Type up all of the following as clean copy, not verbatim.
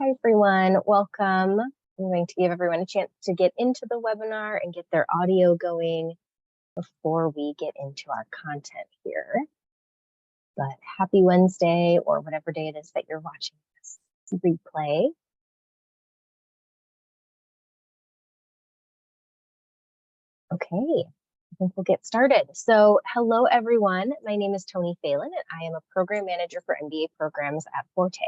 Hi, everyone. Welcome. I'm going to give everyone a chance to get into the webinar and get their audio going before we get into our content here. But happy Wednesday, or whatever day it is that you're watching this replay. Okay, I think we'll get started. So hello, everyone. My name is Tony Phelan, and I am a program manager for MBA programs at Forte.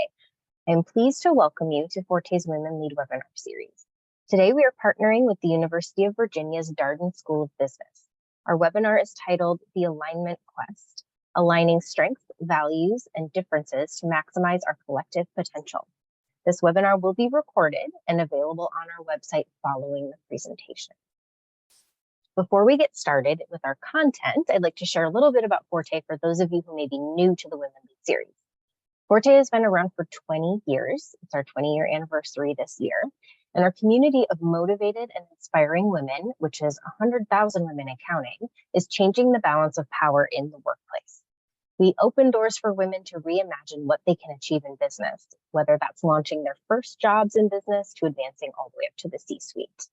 I'm pleased to welcome you to Forte's Women Lead webinar series. Today, we are partnering with the University of Virginia's Darden School of Business. Our webinar is titled The Alignment Quest, Aligning Strengths, Values, and Differences to Maximize Our Collective Potential. This webinar will be recorded and available on our website following the presentation. Before we get started with our content, I'd like to share a little bit about Forte for those of you who may be new to the Women Lead series. Forte has been around for 20 years. It's our 20-year anniversary this year. And our community of motivated and inspiring women, which is 100,000 women and counting, is changing the balance of power in the workplace. We open doors for women to reimagine what they can achieve in business, whether that's launching their first jobs in business to advancing all the way up to the C-suite.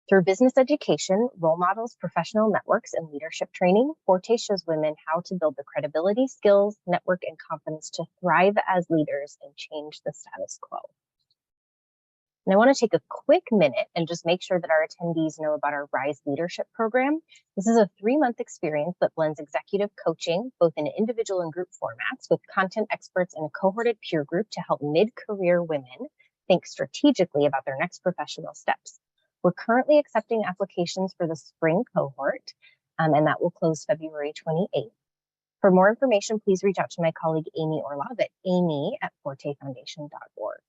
Through business education, role models, professional networks, and leadership training, Forte shows women how to build the credibility, skills, network, and confidence to thrive as leaders and change the status quo. And I want to take a quick minute and just make sure that our attendees know about our Rise Leadership Program. This is a 3-month experience that blends executive coaching, both in individual and group formats, with content experts and a cohorted peer group to help mid-career women think strategically about their next professional steps. We're currently accepting applications for the spring cohort, and that will close February 28th. For more information, please reach out to my colleague, Amy Orlov at amy@fortefoundation.org.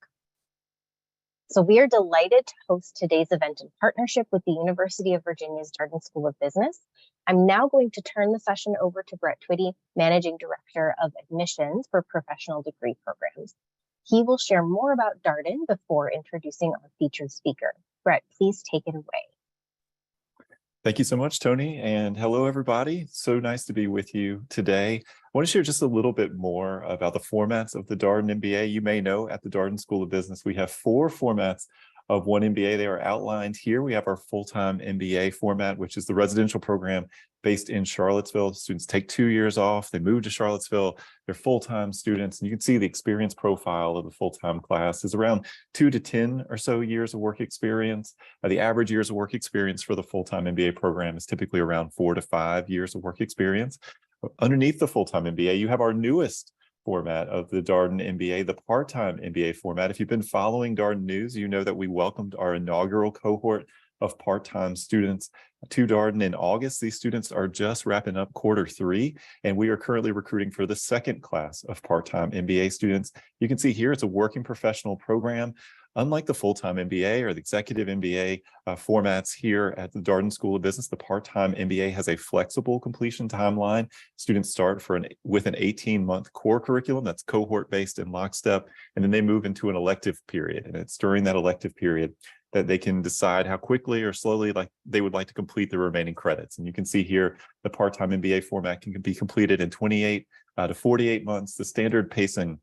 So we are delighted to host today's event in partnership with the University of Virginia's Darden School of Business. I'm now going to turn the session over to Brett Twitty, Managing Director of Admissions for Professional Degree Programs. He will share more about Darden before introducing our featured speaker. Brett, please take it away. Thank you so much, Tony, and hello, everybody. So nice to be with you today. I want to share just a little bit more about the formats of the Darden MBA. You may know at the Darden School of Business, we have 4 formats of one MBA. They are outlined here. We have our full-time MBA format, which is the residential program based in Charlottesville. Students take 2 years off. They move to Charlottesville. They're full-time students. And you can see the experience profile of the full-time class is around 2 to 10 or so years of work experience. The average years of work experience for the full-time MBA program is typically around 4 to 5 years of work experience. Underneath the full-time MBA, you have our newest format of the Darden MBA, the part-time MBA format. If you've been following Darden News, you know that we welcomed our inaugural cohort of part-time students to Darden in August. These students are just wrapping up Q3, and we are currently recruiting for the second class of part-time MBA students. You can see here it's a working professional program. Unlike the full-time MBA or the executive MBA formats here at the Darden School of Business, the part-time MBA has a flexible completion timeline. Students start with an 18-month core curriculum that's cohort-based in lockstep, and then they move into an elective period. And it's during that elective period that they can decide how quickly or slowly they would like to complete the remaining credits. And you can see here the part-time MBA format can be completed in 28 to 48 months. The standard pacing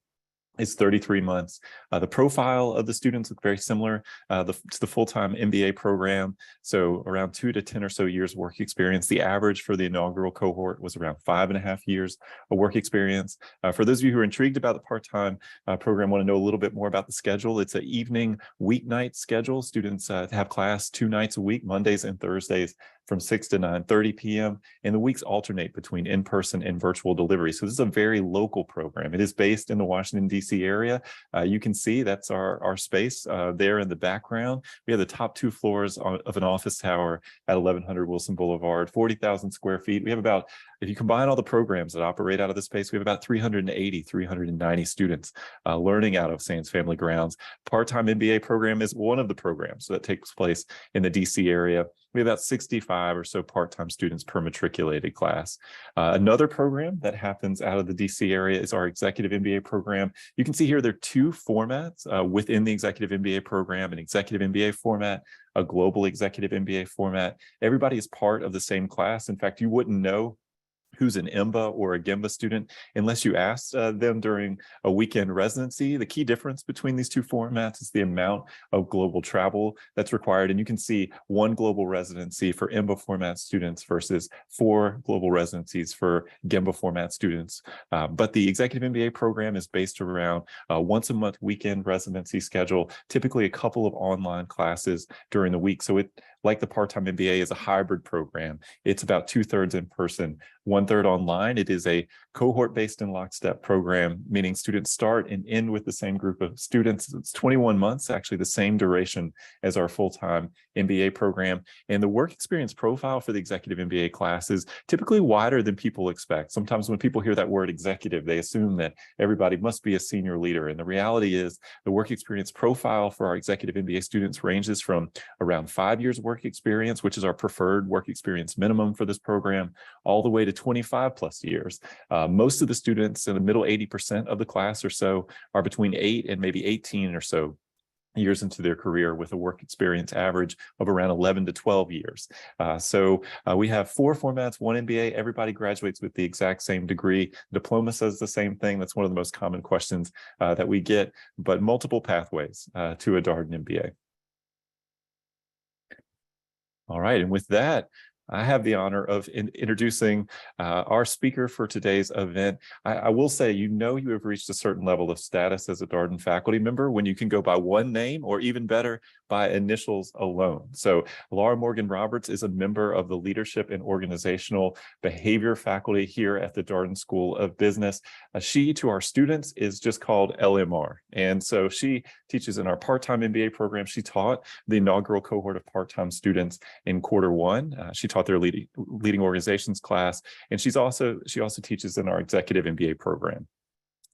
is 33 months. The profile of the students is very similar to the full-time MBA program. So around 2 to 10 or so years work experience. The average for the inaugural cohort was around 5.5 years of work experience. For those of you who are intrigued about the part-time program, want to know a little bit more about the schedule, it's an evening weeknight schedule. Students have class 2 nights a week, Mondays and Thursdays, from 6 to 9:30 p.m. And the weeks alternate between in-person and virtual delivery. So this is a very local program. It is based in the Washington, D.C. area. You can see that's our space there in the background. We have the top 2 floors of an office tower at 1100 Wilson Boulevard, 40,000 square feet. We have about, if you combine all the programs that operate out of this space, we have about 390 students learning out of Sands Family Grounds. Part-time MBA program is one of the programs that takes place in the D.C. area. We have about 65 or so part-time students per matriculated class. Another program that happens out of the DC area is our executive MBA program. You can see here there are 2 formats within the executive MBA program, an executive MBA format, a global executive MBA format. Everybody is part of the same class. In fact, you wouldn't know who's an IMBA or a GIMBA student unless you asked them during a weekend residency. The key difference between these two formats is the amount of global travel that's required. And you can see 1 global residency for IMBA format students versus 4 global residencies for GIMBA format students. But the Executive MBA program is based around a once-a-month weekend residency schedule, typically a couple of online classes during the week. So it, like the part-time MBA, is a hybrid program. It's about 2/3 in person, 1/3 online. It is a cohort-based and lockstep program, meaning students start and end with the same group of students. It's 21 months, actually the same duration as our full-time MBA program. And the work experience profile for the Executive MBA class is typically wider than people expect. Sometimes when people hear that word executive, they assume that everybody must be a senior leader. And the reality is the work experience profile for our Executive MBA students ranges from around 5 years work experience, which is our preferred work experience minimum for this program, all the way to 25 plus years. Most of the students in the middle 80% of the class or so are between 8 and maybe 18 or so years into their career, with a work experience average of around 11 to 12 years. So we have 4 formats, 1 MBA. Everybody graduates with the exact same degree. Diploma says the same thing. That's one of the most common questions that we get, but multiple pathways to a Darden MBA. All right, and with that, I have the honor of introducing our speaker for today's event. I will say, you have reached a certain level of status as a Darden faculty member when you can go by one name, or even better, by initials alone. So Laura Morgan Roberts is a member of the Leadership and Organizational Behavior faculty here at the Darden School of Business. She, to our students, is just called LMR. And so she teaches in our part-time MBA program. She taught the inaugural cohort of part-time students in Q1. She taught their leading organizations class, and she also teaches in our executive MBA program.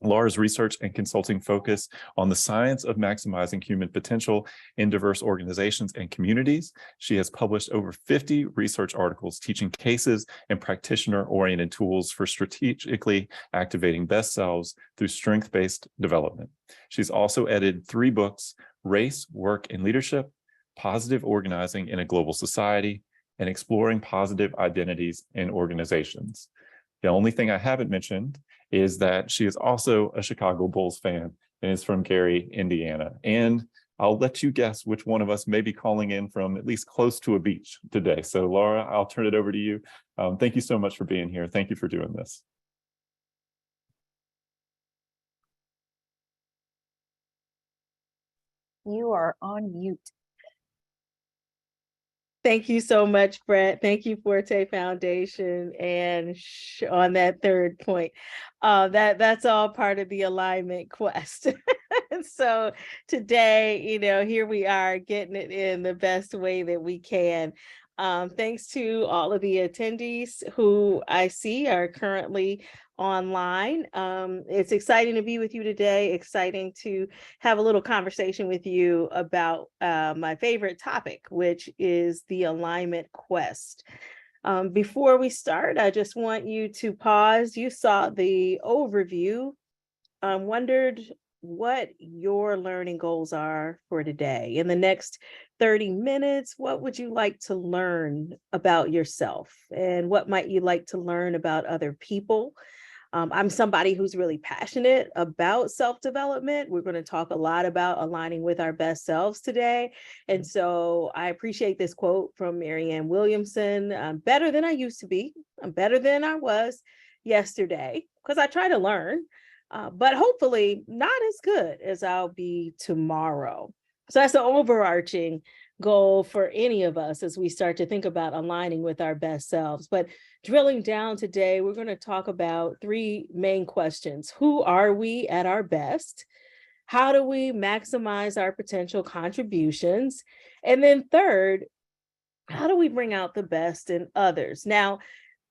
Laura's research and consulting focus on the science of maximizing human potential in diverse organizations and communities. She has published over 50 research articles teaching cases and practitioner-oriented tools for strategically activating best selves through strength-based development. She's also edited 3 books: Race, Work, and Leadership, Positive Organizing in a Global Society, and Exploring Positive Identities in Organizations. The only thing I haven't mentioned is that she is also a Chicago Bulls fan and is from Gary, Indiana. And I'll let you guess which one of us may be calling in from at least close to a beach today. So Laura, I'll turn it over to you. Thank you so much for being here. Thank you for doing this. You are on mute. Thank you so much, Brett. Thank you, Forte Foundation. And on that third point, that's all part of the alignment quest. So today, here we are getting it in the best way that we can. Thanks to all of the attendees who I see are currently online. It's exciting to be with you today, exciting to have a little conversation with you about my favorite topic, which is the alignment quest. Before we start, I just want you to pause. You saw the overview. Wondered what your learning goals are for today. In the next 30 minutes, what would you like to learn about yourself? And what might you like to learn about other people? I'm somebody who's really passionate about self-development. We're going to talk a lot about aligning with our best selves today. And so I appreciate this quote from Marianne Williamson: "I'm better than I used to be. I'm better than I was yesterday," because I try to learn, but hopefully not as good as I'll be tomorrow. So that's the overarching goal for any of us as we start to think about aligning with our best selves. But drilling down today, we're going to talk about 3 main questions. Who are we at our best? How do we maximize our potential contributions? And then third, how do we bring out the best in others? Now,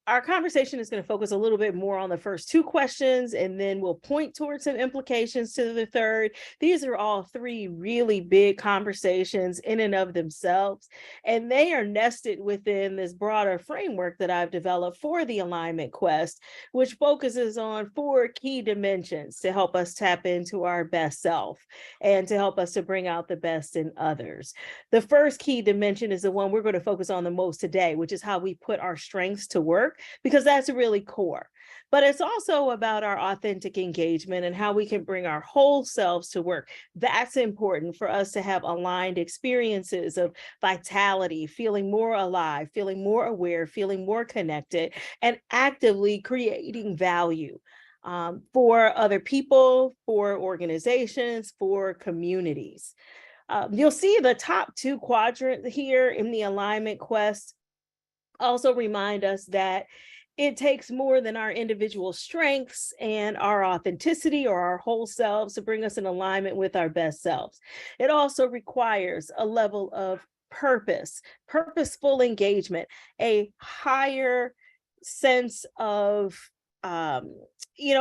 our conversation is going to focus a little bit more on the first 2 questions, and then we'll point towards some implications to the third. These are all 3 really big conversations in and of themselves, and they are nested within this broader framework that I've developed for the alignment quest, which focuses on 4 key dimensions to help us tap into our best self and to help us to bring out the best in others. The first key dimension is the one we're going to focus on the most today, which is how we put our strengths to work work, because that's really core. But it's also about our authentic engagement and how we can bring our whole selves to work. That's important for us to have aligned experiences of vitality, feeling more alive, feeling more aware, feeling more connected, and actively creating value for other people, for organizations, for communities. You'll see the top two quadrants here in the alignment quest also remind us that it takes more than our individual strengths and our authenticity or our whole selves to bring us in alignment with our best selves. It also requires a level of purpose, purposeful engagement, a higher sense of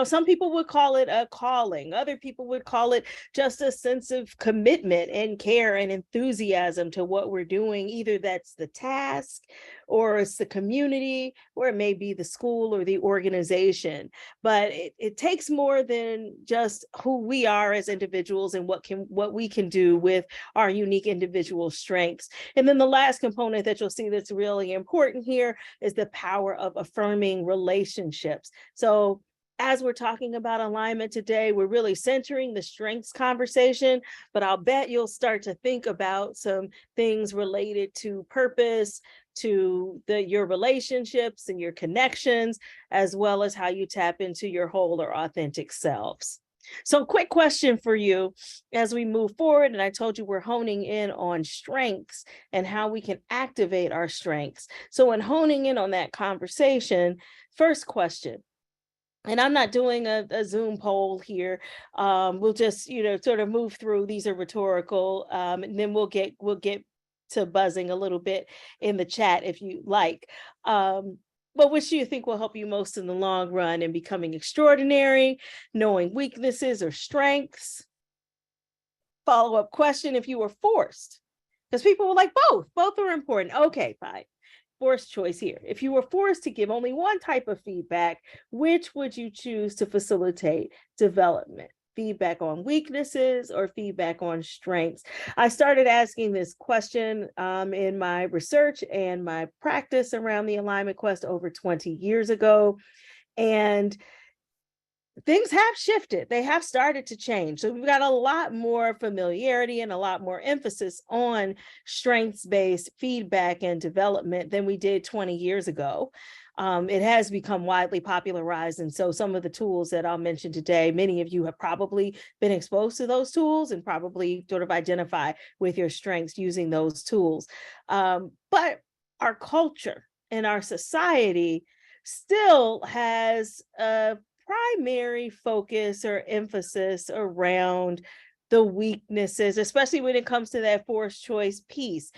some people would call it a calling. Other people would call it just a sense of commitment and care and enthusiasm to what we're doing. Either that's the task, or it's the community, or it may be the school or the organization. But it takes more than just who we are as individuals and what we can do with our unique individual strengths. And then the last component that you'll see that's really important here is the power of affirming relationships. So as we're talking about alignment today, we're really centering the strengths conversation, but I'll bet you'll start to think about some things related to purpose, to your relationships and your connections, as well as how you tap into your whole or authentic selves. So quick question for you as we move forward. And I told you we're honing in on strengths and how we can activate our strengths. So in honing in on that conversation, first question, and I'm not doing a Zoom poll here. We'll just, sort of move through. These are rhetorical, and then we'll get to buzzing a little bit in the chat if you like. But which do you think will help you most in the long run in becoming extraordinary, knowing weaknesses or strengths? Follow-up question: if you were forced, because people were like, both are important. Okay, fine. Forced choice here. If you were forced to give only one type of feedback, which would you choose to facilitate development? Feedback on weaknesses or feedback on strengths? I started asking this question in my research and my practice around the alignment quest over 20 years ago. And things have shifted. They have started to change. So we've got a lot more familiarity and a lot more emphasis on strengths-based feedback and development than we did 20 years ago. It has become widely popularized. And so some of the tools that I'll mention today, many of you have probably been exposed to those tools and probably sort of identify with your strengths using those tools. But our culture and our society still has a primary focus or emphasis around the weaknesses, especially when it comes to that forced choice piece,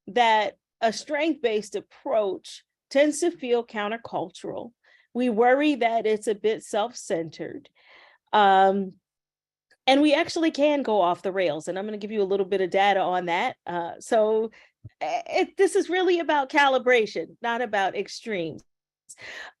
that a strength-based approach tends to feel countercultural. We worry that it's a bit self-centered. And we actually can go off the rails. And I'm going to give you a little bit of data on that. So this is really about calibration, not about extremes.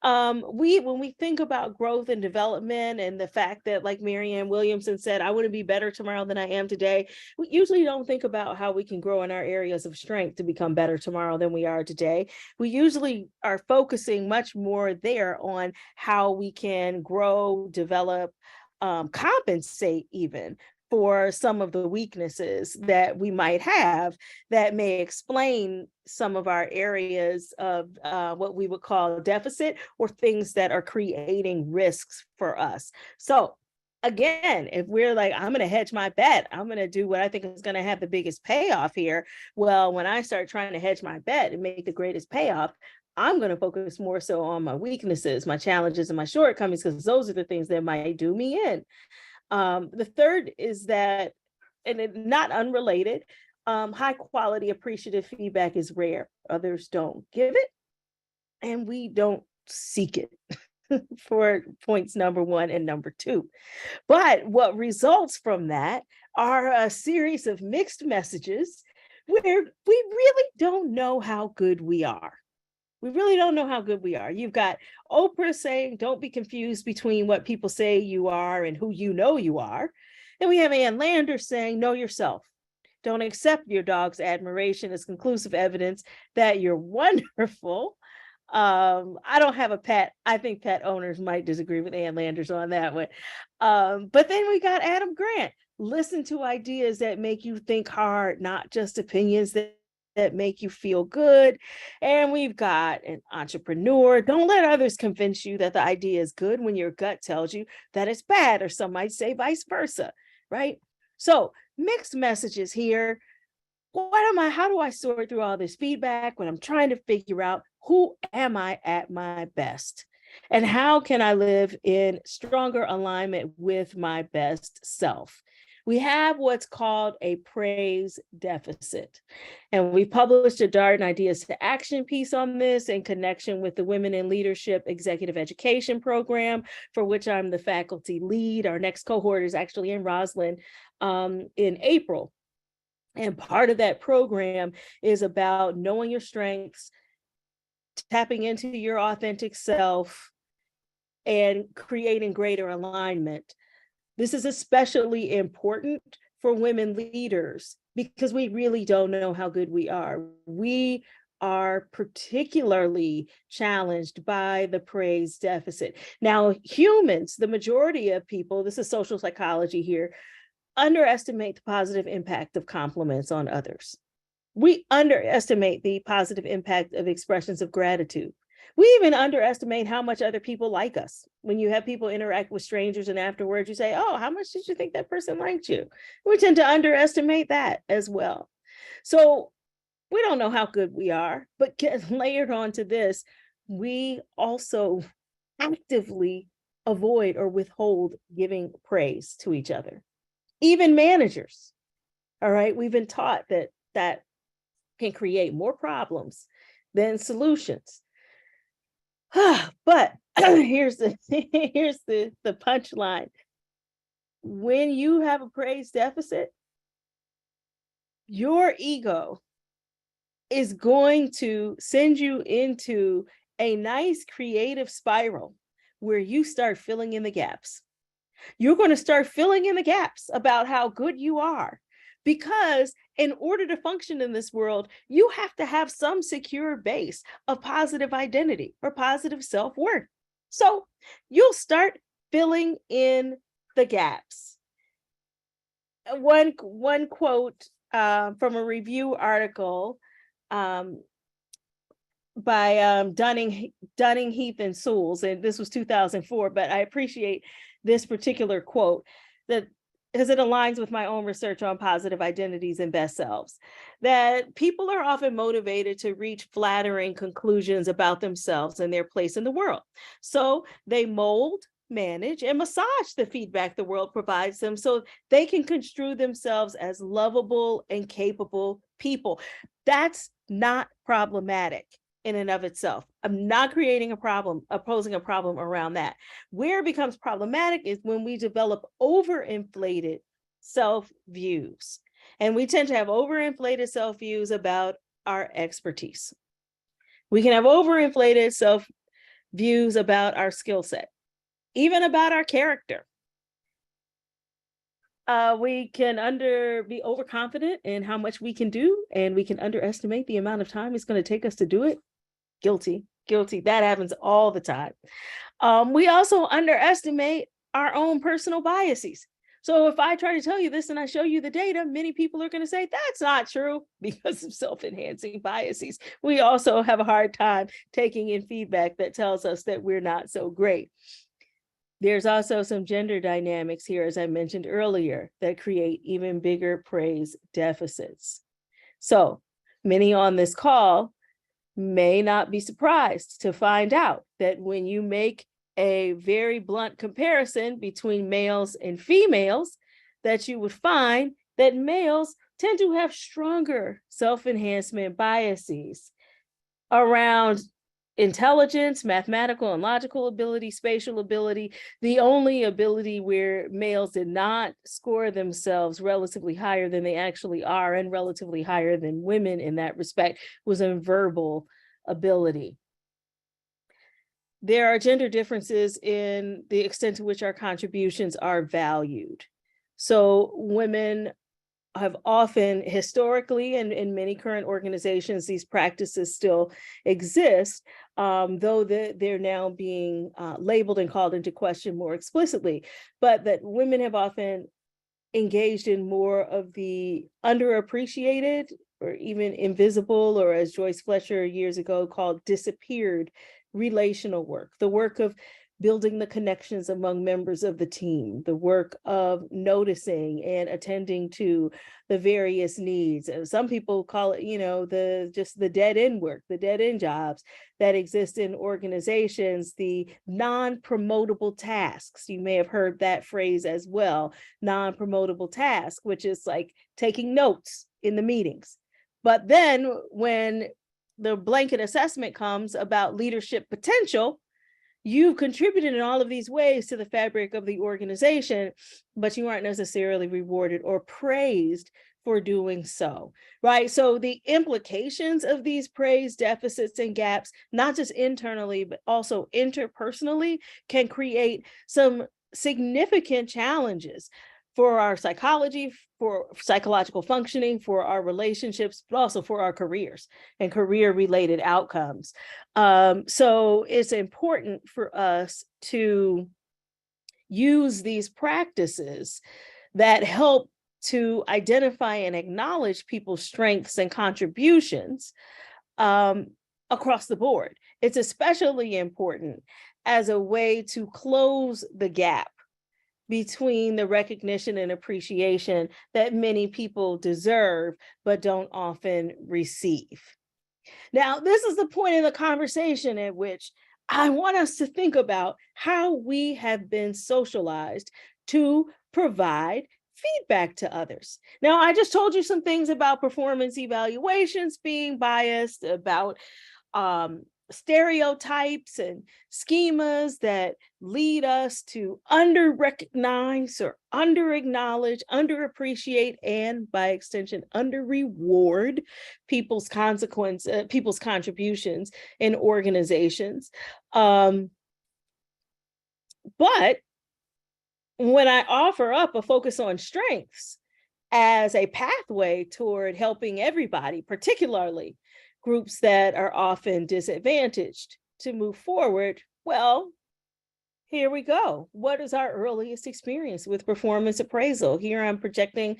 When we think about growth and development and the fact that, like Marianne Williamson said, I want to be better tomorrow than I am today, we usually don't think about how we can grow in our areas of strength to become better tomorrow than we are today. We usually are focusing much more there on how we can grow, develop, compensate even for some of the weaknesses that we might have that may explain some of our areas of what we would call deficit, or things that are creating risks for us. So again, if we're like, I'm going to hedge my bet, I'm going to do what I think is going to have the biggest payoff here. Well, when I start trying to hedge my bet and make the greatest payoff, I'm going to focus more so on my weaknesses, my challenges, and my shortcomings, because those are the things that might do me in. The third is that, and not unrelated, high quality appreciative feedback is rare. Others don't give it, and we don't seek it for points number 1 and number 2. But what results from that are a series of mixed messages where we really don't know how good we are. We really don't know how good we are. You've got Oprah saying, don't be confused between what people say you are and who you know you are. And we have Ann Landers saying, know yourself. Don't accept your dog's admiration as conclusive evidence that you're wonderful. I don't have a pet. I think pet owners might disagree with Ann Landers on that one. But then we got Adam Grant. Listen to ideas that make you think hard, not just opinions that make you feel good. And we've got an entrepreneur. Don't let others convince you that the idea is good when your gut tells you that it's bad, or some might say vice versa, right? So mixed messages here. How do I sort through all this feedback when I'm trying to figure out who am I at my best? And how can I live in stronger alignment with my best self? We have what's called a praise deficit. And we published a Darden Ideas to Action piece on this in connection with the Women in Leadership Executive Education Program, for which I'm the faculty lead. Our next cohort is actually in Roslyn in April. And part of that program is about knowing your strengths, tapping into your authentic self, and creating greater alignment. This is especially important for women leaders because we really don't know how good we are. We are particularly challenged by the praise deficit. Now, humans, the majority of people, this is social psychology here, underestimate the positive impact of compliments on others. We underestimate the positive impact of expressions of gratitude. We even underestimate how much other people like us. When you have people interact with strangers and afterwards you say, oh, how much did you think that person liked you? We tend to underestimate that as well. So we don't know how good we are, but layered onto this, we also actively avoid or withhold giving praise to each other. Even managers, all right, we've been taught that can create more problems than solutions. But here's the punchline. When you have a praise deficit, your ego is going to send you into a nice creative spiral where you start filling in the gaps. You're going to start filling in the gaps about how good you are, because in order to function in this world, you have to have some secure base of positive identity or positive self-worth. So you'll start filling in the gaps. One quote from a review article by Dunning, Heath, and Sewells, and this was 2004, but I appreciate this particular quote that because it aligns with my own research on positive identities and best selves, that people are often motivated to reach flattering conclusions about themselves and their place in the world. So they mold, manage, and massage the feedback the world provides them so they can construe themselves as lovable and capable people. That's not problematic in and of itself. I'm not creating a problem, posing a problem around that. Where it becomes problematic is when we develop overinflated self-views. And we tend to have overinflated self-views about our expertise. We can have overinflated self-views about our skill set, even about our character. We can be overconfident in how much we can do, and we can underestimate the amount of time it's going to take us to do it. Guilty. That happens all the time. We also underestimate our own personal biases. So if I try to tell you this and I show you the data, many people are going to say that's not true because of self-enhancing biases. We also have a hard time taking in feedback that tells us that we're not so great. There's also some gender dynamics here, as I mentioned earlier, that create even bigger praise deficits. So many on this call may not be surprised to find out that when you make a very blunt comparison between males and females, that you would find that males tend to have stronger self-enhancement biases around intelligence, mathematical and logical ability, spatial ability. The only ability where males did not score themselves relatively higher than they actually are and relatively higher than women in that respect was in verbal ability. There are gender differences in the extent to which our contributions are valued. So women have often historically, and in many current organizations, these practices still exist, though they're now being labeled and called into question more explicitly, but that women have often engaged in more of the underappreciated or even invisible, or as Joyce Fletcher years ago called disappeared relational work, the work of building the connections among members of the team, the work of noticing and attending to the various needs. And some people call it, the dead end work, the dead end jobs that exist in organizations, the non-promotable tasks. You may have heard that phrase as well, non-promotable task, which is like taking notes in the meetings. But then when the blanket assessment comes about leadership potential, you've contributed in all of these ways to the fabric of the organization, but you aren't necessarily rewarded or praised for doing so, right? So the implications of these praise deficits and gaps, not just internally, but also interpersonally, can create some significant challenges for our psychology, for psychological functioning, for our relationships, but also for our careers and career-related outcomes. So it's important for us to use these practices that help to identify and acknowledge people's strengths and contributions across the board. It's especially important as a way to close the gap between the recognition and appreciation that many people deserve, but don't often receive. Now, this is the point in the conversation at which I want us to think about how we have been socialized to provide feedback to others. Now, I just told you some things about performance evaluations being biased, about stereotypes and schemas that lead us to under-recognize or under-acknowledge, underappreciate, and by extension, under-reward people's contributions in organizations. But when I offer up a focus on strengths as a pathway toward helping everybody, particularly groups that are often disadvantaged, to move forward, well, here we go. What is our earliest experience with performance appraisal? Here I'm projecting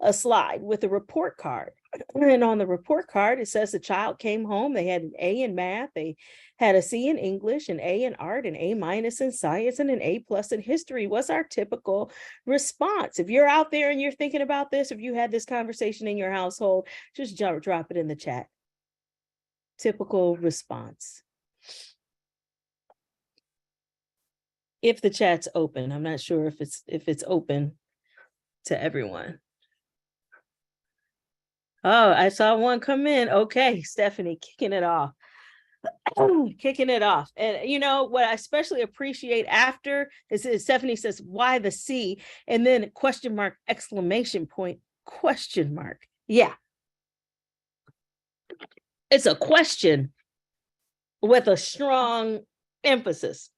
a slide with a report card. And on the report card, it says the child came home, they had an A in math, they had a C in English, an A in art, an A- in science, and an A+ in history. What's our typical response? If you're out there and you're thinking about this, if you had this conversation in your household, just drop it in the chat. Typical response. If the chat's open, I'm not sure if it's open to everyone. Oh, I saw one come in. Okay, Stephanie, kicking it off. Kicking it off. And you know what I especially appreciate after is Stephanie says, why the C? And then question mark, exclamation point, question mark. Yeah. It's a question with a strong emphasis.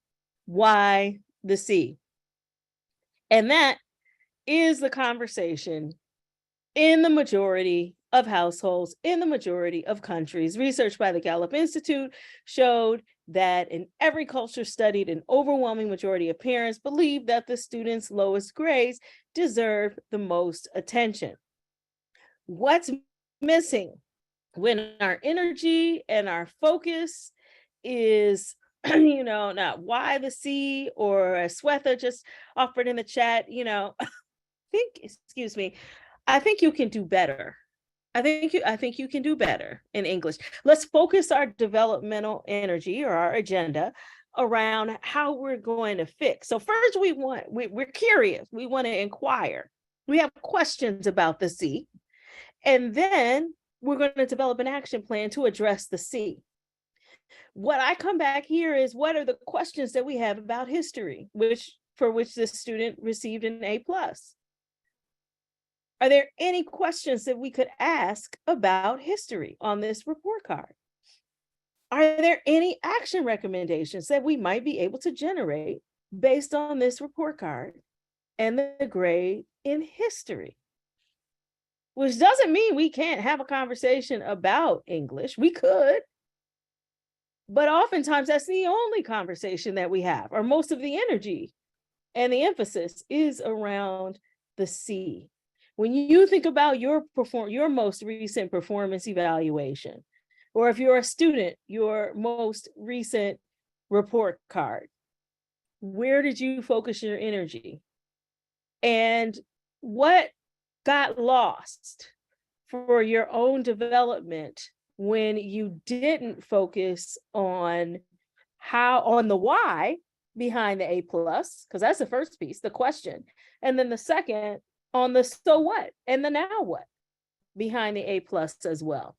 Why the C? And that is the conversation in the majority of households, in the majority of countries. Research by the Gallup Institute showed that in every culture studied, an overwhelming majority of parents believe that the students' lowest grades deserve the most attention. What's missing when our energy and our focus is not why the C, or as Swetha just offered in the chat, I think you can do better. I think you can do better in English. Let's focus our developmental energy or our agenda around how we're going to fix. So first we're curious. We want to inquire. We have questions about the C, and then we're going to develop an action plan to address the C. What I come back here is, what are the questions that we have about history, for which this student received an A+. Are there any questions that we could ask about history on this report card? Are there any action recommendations that we might be able to generate based on this report card and the grade in history? which doesn't mean we can't have a conversation about English. We could, but oftentimes that's the only conversation that we have, or most of the energy and the emphasis is around the C. When you think about your most recent performance evaluation, or if you're a student, your most recent report card, where did you focus your energy? And what got lost for your own development when you didn't focus on the why behind the A+, because that's the first piece, the question. And then the second on the so what and the now what behind the A+ as well.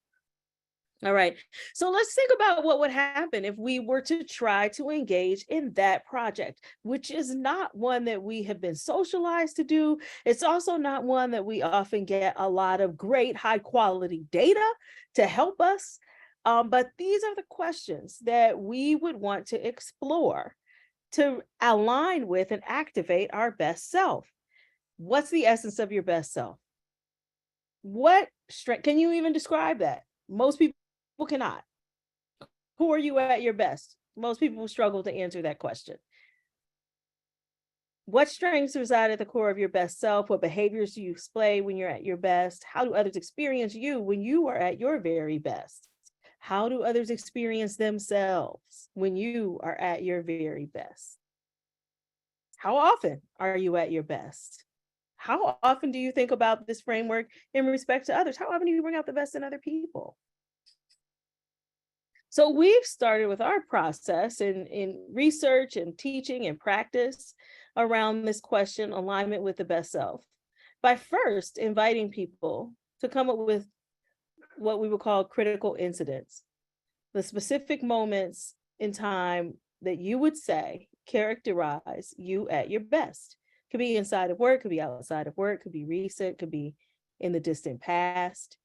All right, so let's think about what would happen if we were to try to engage in that project, which is not one that we have been socialized to do. It's also not one that we often get a lot of great high quality data to help us. But these are the questions that we would want to explore to align with and activate our best self. What's the essence of your best self? What strength, can you even describe that? Most people cannot. Who are you at your best? Most people struggle to answer that question. What strengths reside at the core of your best self? What behaviors do you display when you're at your best? How do others experience you when you are at your very best? How do others experience themselves when you are at your very best? How often are you at your best? How often do you think about this framework in respect to others? How often do you bring out the best in other people? So we've started with our process in research and teaching and practice around this question, alignment with the best self, by first inviting people to come up with what we would call critical incidents, the specific moments in time that you would say characterize you at your best. Could be inside of work, could be outside of work, could be recent, could be in the distant past.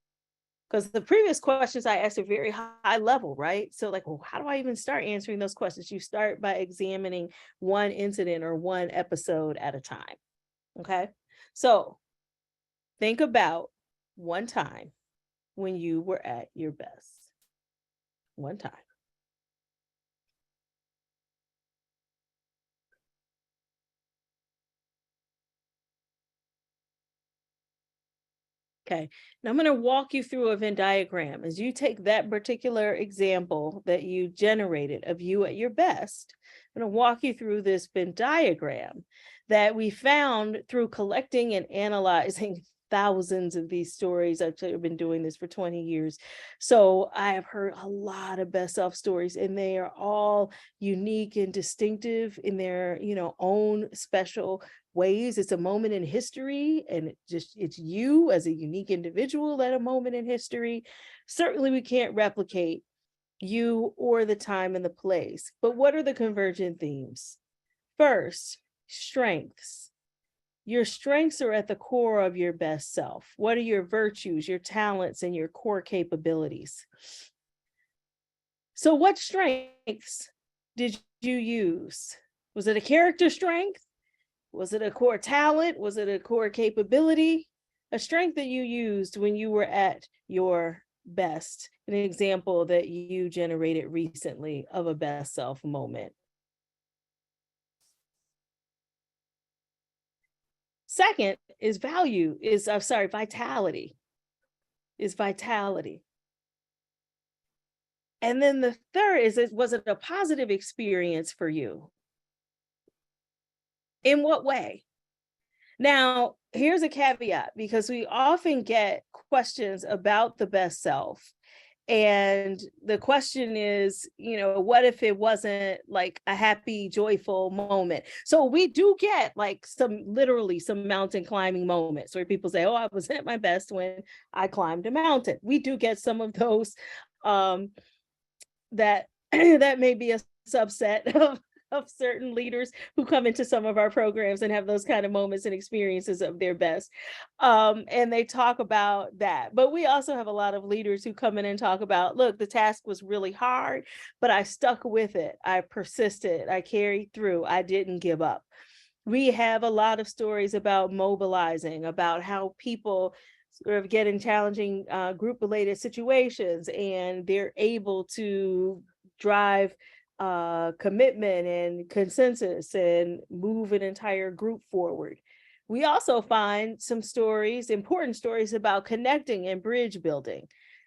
Because the previous questions I asked are very high level, right? So like, well, how do I even start answering those questions? You start by examining one incident or one episode at a time, okay? So think about one time when you were at your best. One time. Okay, now I'm going to walk you through a Venn diagram. As you take that particular example that you generated of you at your best, I'm going to walk you through this Venn diagram that we found through collecting and analyzing thousands of these stories. I've been doing this for 20 years. So I have heard a lot of best self stories, and they are all unique and distinctive in their, own special ways. It's a moment in history, and it's you as a unique individual at a moment in history. Certainly we can't replicate you or the time and the place, but what are the convergent themes? First, strengths. Your strengths are at the core of your best self. What are your virtues, your talents, and your core capabilities? So what strengths did you use? Was it a character strength? Was it a core talent? Was it a core capability? A strength that you used when you were at your best. An example that you generated recently of a best self moment. Second is vitality. Is vitality. And then the third is, was it a positive experience for you? In what way? Now, here's a caveat, because we often get questions about the best self. And the question is, what if it wasn't like a happy, joyful moment? So we do get like some mountain climbing moments where people say, oh, I was at my best when I climbed a mountain. We do get some of those that that may be a subset of certain leaders who come into some of our programs and have those kind of moments and experiences of their best. And they talk about that. But we also have a lot of leaders who come in and talk about, look, the task was really hard, but I stuck with it. I persisted. I carried through. I didn't give up. We have a lot of stories about mobilizing, about how people sort of get in challenging group-related situations, and they're able to drive commitment and consensus and move an entire group forward. We also find some stories, important stories about connecting and bridge building.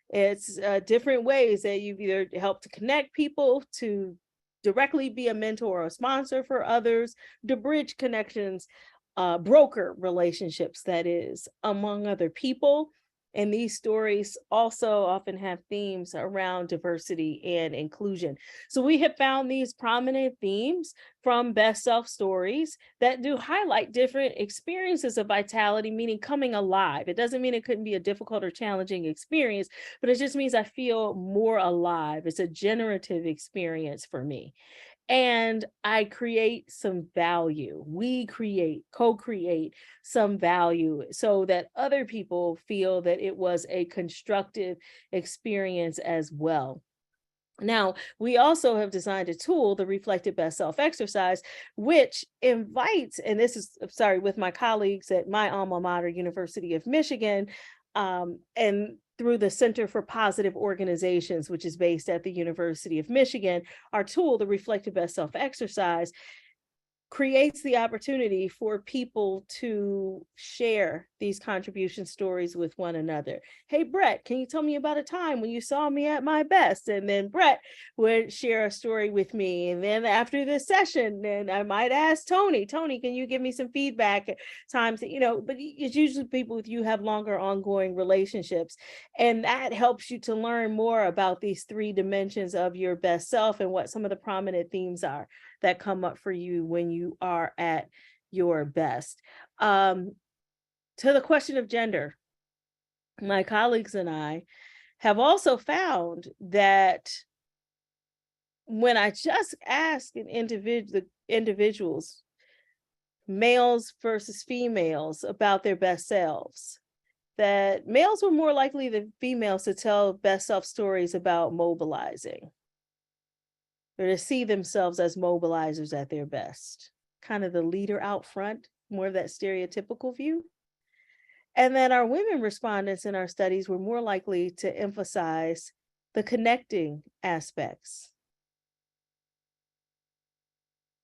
It's different ways that you've either helped to connect people, to directly be a mentor or a sponsor for others, to bridge connections, broker relationships, that is, among other people. And these stories also often have themes around diversity and inclusion. So we have found these prominent themes from best self stories that do highlight different experiences of vitality, meaning coming alive. It doesn't mean it couldn't be a difficult or challenging experience, but it just means I feel more alive. It's a generative experience for me. And I create some value. We co-create some value so that other people feel that it was a constructive experience as well. Now, we also have designed a tool, the Reflected Best Self exercise, which invites, and this is, sorry, with my colleagues at my alma mater, University of Michigan, and through the Center for Positive Organizations, which is based at the University of Michigan, our tool, the Reflected Best Self exercise, creates the opportunity for people to share these contribution stories with one another. Hey, Brett, can you tell me about a time when you saw me at my best? And then Brett would share a story with me. And then after this session, then I might ask Tony, can you give me some feedback at times that, but it's usually people with you have longer ongoing relationships. And that helps you to learn more about these 3 dimensions of your best self and what some of the prominent themes are that come up for you when you are at your best. To the question of gender, my colleagues and I have also found that when I just ask individuals, males versus females, about their best selves, that males were more likely than females to tell best self stories about mobilizing, or to see themselves as mobilizers at their best, kind of the leader out front, more of that stereotypical view. And then our women respondents in our studies were more likely to emphasize the connecting aspects.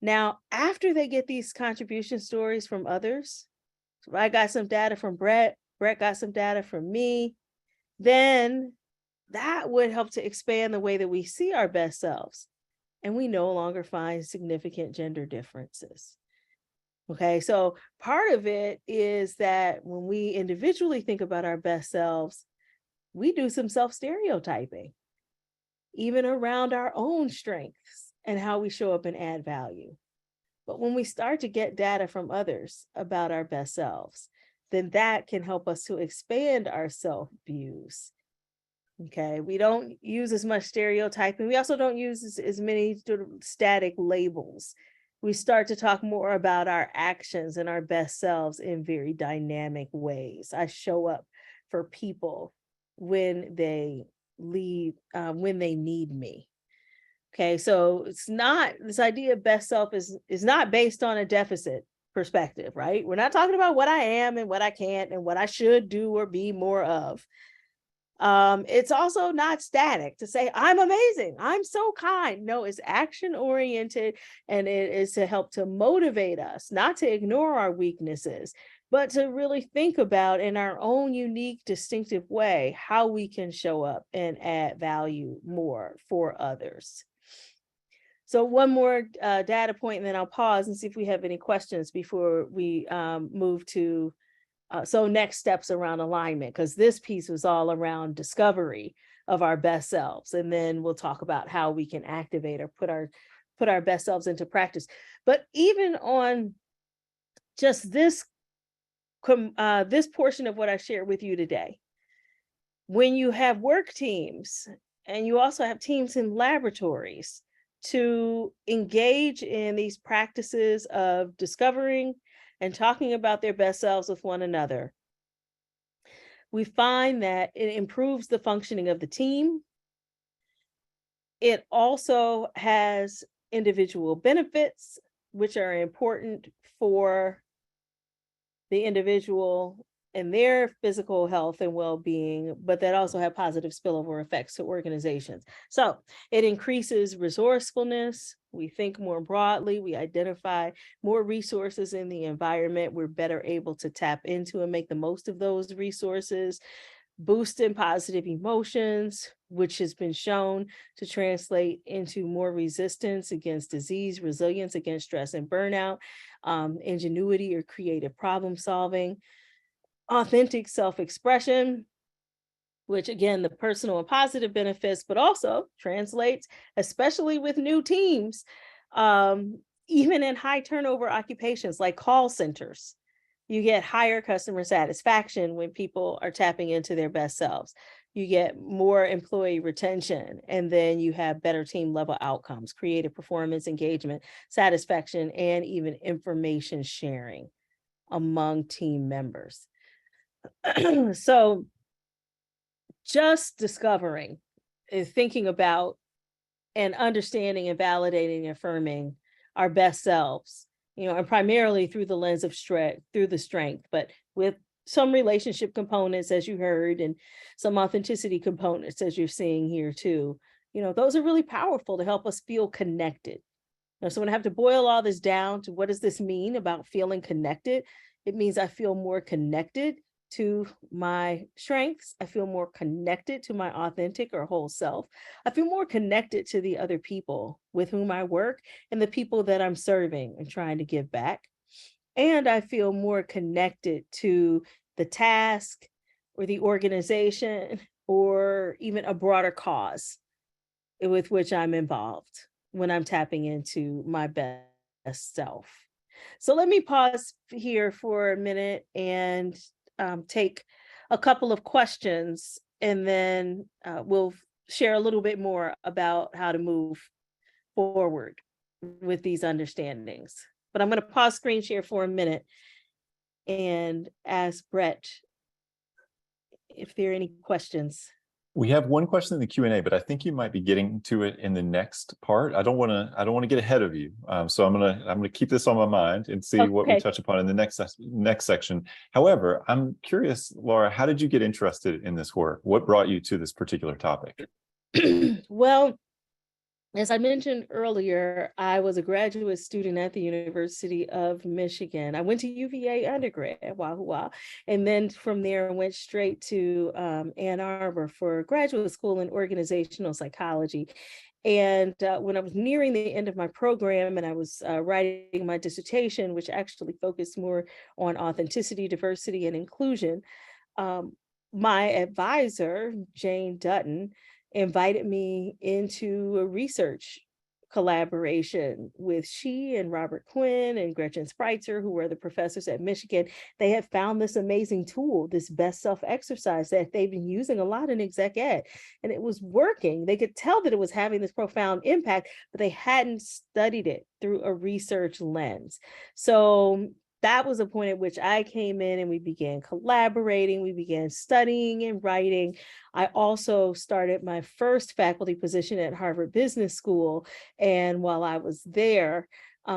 Now, after they get these contribution stories from others, so I got some data from Brett got some data from me, then that would help to expand the way that we see our best selves. And we no longer find significant gender differences. Okay, so part of it is that when we individually think about our best selves, we do some self-stereotyping, even around our own strengths and how we show up and add value. But when we start to get data from others about our best selves, then that can help us to expand our self-views. Okay, we don't use as much stereotyping. We also don't use as many sort of static labels. We start to talk more about our actions and our best selves in very dynamic ways. I show up for people when they when they need me. Okay, so it's not, this idea of best self is not based on a deficit perspective, right? We're not talking about what I am and what I can't and what I should do or be more of. It's also not static to say, I'm amazing, I'm so kind. No, it's action oriented, and it is to help to motivate us, not to ignore our weaknesses, but to really think about in our own unique, distinctive way, how we can show up and add value more for others. So one more data point, and then I'll pause and see if we have any questions before we move to so next steps around alignment, because this piece was all around discovery of our best selves. And then we'll talk about how we can activate or put our best selves into practice. But even on just this portion of what I shared with you today, when you have work teams and you also have teams in laboratories to engage in these practices of discovering and talking about their best selves with one another, we find that it improves the functioning of the team. It also has individual benefits, which are important for the individual and their physical health and well-being, but that also have positive spillover effects to organizations. So it increases resourcefulness. We think more broadly, we identify more resources in the environment. We're better able to tap into and make the most of those resources, boosting positive emotions, which has been shown to translate into more resistance against disease, resilience against stress and burnout, ingenuity or creative problem solving, authentic self-expression, which again, the personal and positive benefits, but also translates, especially with new teams, even in high turnover occupations like call centers. You get higher customer satisfaction when people are tapping into their best selves. You get more employee retention, and then you have better team level outcomes, creative performance, engagement, satisfaction, and even information sharing among team members. So just discovering, thinking about and understanding and validating and affirming our best selves, and primarily through the lens of strength, but with some relationship components, as you heard, and some authenticity components, as you're seeing here too. Those are really powerful to help us feel connected. So when I have to boil all this down to what does this mean about feeling connected, it means I feel more connected to my strengths. I feel more connected to my authentic or whole self. I feel more connected to the other people with whom I work and the people that I'm serving and trying to give back. And I feel more connected to the task or the organization or even a broader cause with which I'm involved when I'm tapping into my best self. So let me pause here for a minute and take a couple of questions, and then we'll share a little bit more about how to move forward with these understandings. But I'm going to pause screen share for a minute and ask Brett if there are any questions. We have one question in the Q&A, but I think you might be getting to it in the next part. I don't want to get ahead of you. So I'm gonna keep this on my mind and see what we touch upon in the next section. However, I'm curious, Laura, how did you get interested in this work? What brought you to this particular topic? Well, as I mentioned earlier, I was a graduate student at the University of Michigan. I went to UVA undergrad, wahoo, and then from there I went straight to Ann Arbor for graduate school in organizational psychology. And when I was nearing the end of my program and I was writing my dissertation, which actually focused more on authenticity, diversity, and inclusion, my advisor, Jane Dutton, invited me into a research collaboration with she and Robert Quinn and Gretchen Spreitzer, who were the professors at Michigan. They had found this amazing tool, this best self exercise that they've been using a lot in exec ed, and it was working. They could tell that it was having this profound impact, but they hadn't studied it through a research lens. So that was a point at which I came in and we began collaborating, we began studying and writing. I also started my first faculty position at Harvard Business School. And while I was there,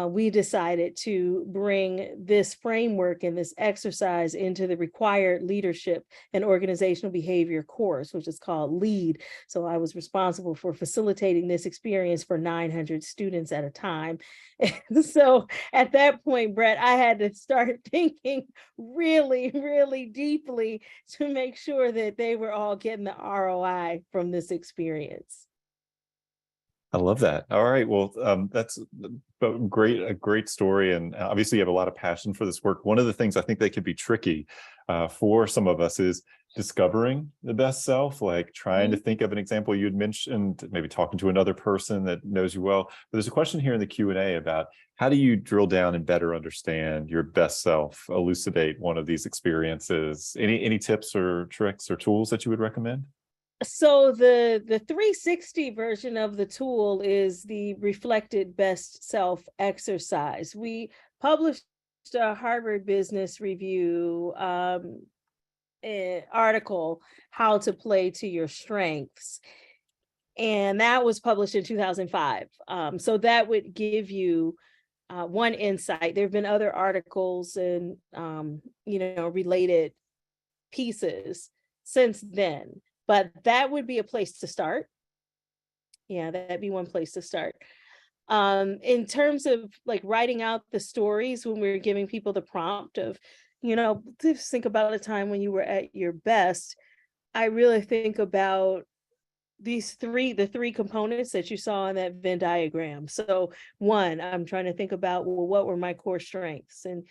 we decided to bring this framework and this exercise into the required leadership and organizational behavior course, which is called LEAD. So I was responsible for facilitating this experience for 900 students at a time. And so at that point, Brett, I had to start thinking really, really deeply to make sure that they were all getting the ROI from this experience. I love that. All right. Well, that's a great story. And obviously you have a lot of passion for this work. One of the things I think that could be tricky for some of us is discovering the best self, like trying to think of an example. You had mentioned maybe talking to another person that knows you well. But there's a question here in the Q&A about how do you drill down and better understand your best self, elucidate one of these experiences? Any tips or tricks or tools that you would recommend? So the 360 version of the tool is the reflected best self exercise. We published a Harvard Business Review article, How to Play to Your Strengths. And that was published in 2005. So that would give you one insight. There have been other articles and related pieces since then, but that would be a place to start. Yeah, that'd be one place to start. In terms of like writing out the stories when we're giving people the prompt of, just think about a time when you were at your best. I really think about the three components that you saw in that Venn diagram. So one, I'm trying to think about, well, what were my core strengths, and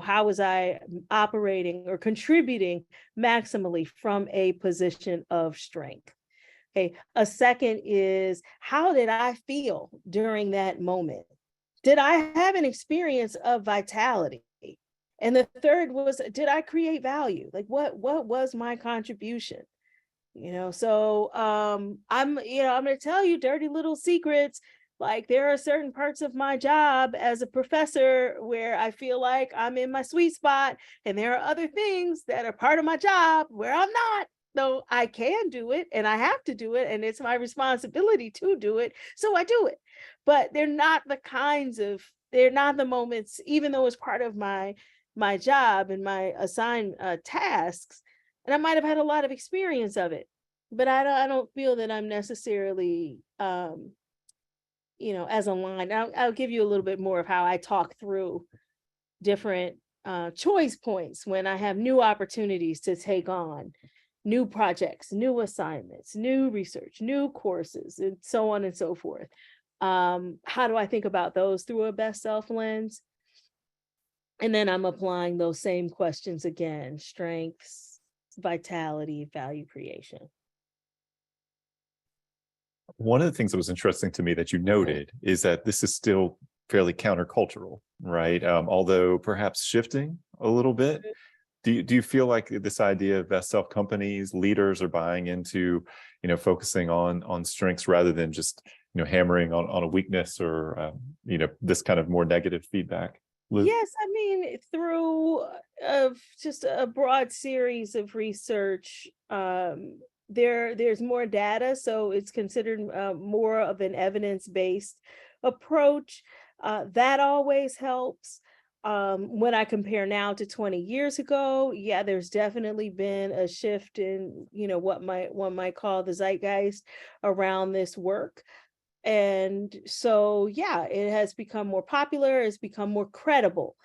how was I operating or contributing maximally from a position of strength. Okay. A second is, how did I feel during that moment? Did I have an experience of vitality? And the third was, did I create value? Like what was my contribution? So I'm going to tell you dirty little secrets. Like there are certain parts of my job as a professor where I feel like I'm in my sweet spot, and there are other things that are part of my job where I'm not. So I can do it and I have to do it, and it's my responsibility to do it. So I do it. But they're not the moments, even though it's part of my job and my assigned tasks, and I might have had a lot of experience of it, but I don't feel that I'm necessarily as aligned. I'll give you a little bit more of how I talk through different choice points when I have new opportunities to take on new projects, new assignments, new research, new courses, and so on and so forth. How do I think about those through a best self lens? And then I'm applying those same questions again: strengths, vitality, value creation. One of the things that was interesting to me that you noted is that this is still fairly countercultural, right? Although perhaps shifting a little bit. Do you feel like this idea of best self companies, leaders are buying into, focusing on strengths rather than just, hammering on a weakness or, this kind of more negative feedback? Liz? Yes, I mean, through just a broad series of research, there's more data, so it's considered more of an evidence-based approach. That always helps. When I compare now to 20 years ago, yeah, there's definitely been a shift in, what one might call the zeitgeist around this work. And so, yeah, it has become more popular, it's become more credible.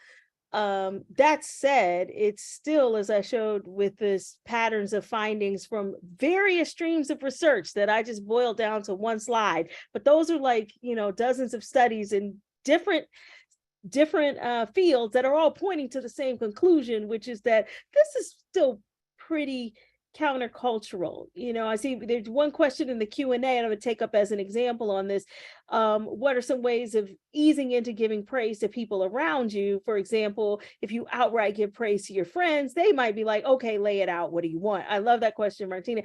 That said, it's still, as I showed with this patterns of findings from various streams of research that I just boiled down to one slide, but those are like, dozens of studies in different fields that are all pointing to the same conclusion, which is that this is still pretty countercultural. I see there's one question in the Q&A, and I'm going to take up as an example on this. What are some ways of easing into giving praise to people around you? For example, if you outright give praise to your friends, they might be like, okay, lay it out. What do you want? I love that question, Martina.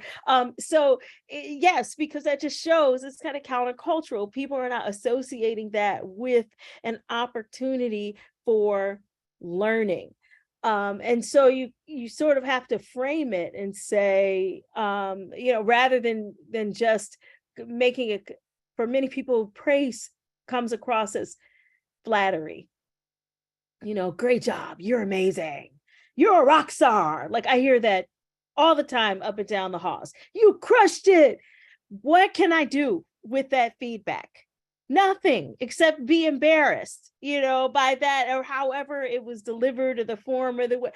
Yes, because that just shows it's kind of countercultural. People are not associating that with an opportunity for learning. And so you sort of have to frame it and say, rather than just making it, for many people, praise comes across as flattery. Great job, you're amazing, you're a rock star. Like I hear that all the time up and down the halls. You crushed it. What can I do with that feedback? Nothing, except be embarrassed, by that, or however it was delivered, or the form, or the way.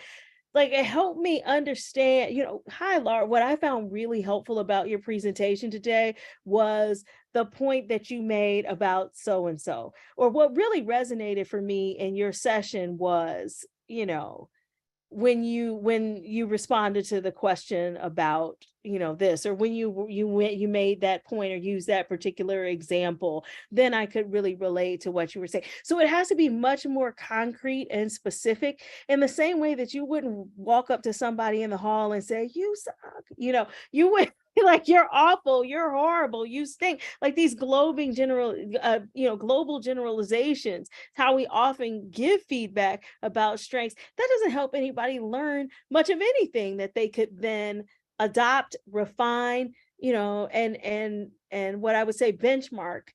Like, it helped me understand, hi, Laura, what I found really helpful about your presentation today was the point that you made about so-and-so, or what really resonated for me in your session was, when you responded to the question about this, or when you made that point or used that particular example, then I could really relate to what you were saying. So it has to be much more concrete and specific, in the same way that you wouldn't walk up to somebody in the hall and say, you suck. You would like, you're awful, you're horrible, you stink. Like these global generalizations, how we often give feedback about strengths, that doesn't help anybody learn much of anything that they could then adopt, refine, and what I would say benchmark